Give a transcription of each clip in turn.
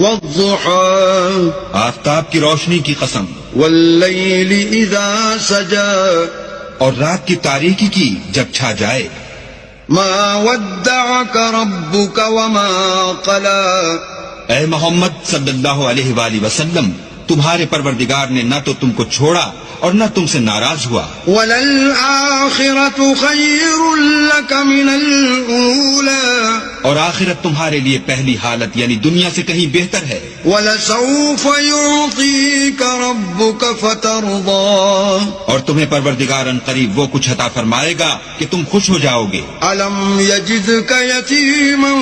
والضحى آفتاب کی روشنی کی قسم، والليل إذا سجى اور رات کی تاریکی کی جب چھا جائے. ما ودعك ربك وما قلى اے محمد صلی اللہ علیہ وآلہ وسلم، تمہارے پروردگار نے نہ تو تم کو چھوڑا اور نہ تم سے ناراض ہوا. وَلَلْآخِرَةُ خَيْرٌ لَكَ مِنَ الْأُولَى اور آخرت تمہارے لیے پہلی حالت یعنی دنیا سے کہیں بہتر ہے. وَلَسَوْفَ يُعْطِيكَ رَبُّكَ فَتَرْضَى اور تمہیں پروردگار ان قریب وہ کچھ عطا فرمائے گا کہ تم خوش ہو جاؤ گے. أَلَمْ يَجِدْكَ يَتِيمًا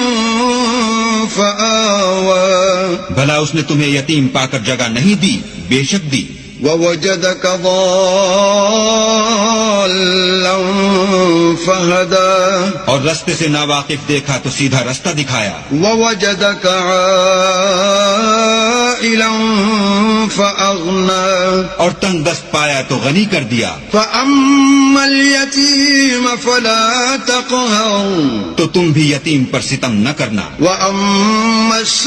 فَآوَى بھلا اس نے تمہیں یتیم پا کر جگہ نہیں دی؟ بے شک دی. وَوَجَدَكَ ضَالًّا فَهَدَى اور رستے سے ناواقف دیکھا تو سیدھا رستہ دکھایا. وَوَجَدَكَ عَائِلًا فَأَغْنَى اور تنگ دست پایا تو غنی کر دیا. فَأَمَّا الْيَتِيمَ فَلَا تَقْهَرْ تو تم بھی یتیم پر ستم نہ کرنا. وَأَمَّا السَّائِلَ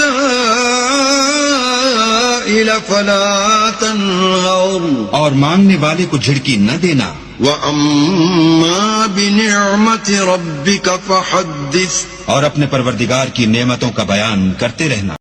فَلَا تَنْهَرْ اور مانگنے والے کو جھڑکی نہ دینا. وَأَمَّا بِنِعْمَةِ رَبِّكَ فَحَدِّثْ اور اپنے پروردگار کی نعمتوں کا بیان کرتے رہنا.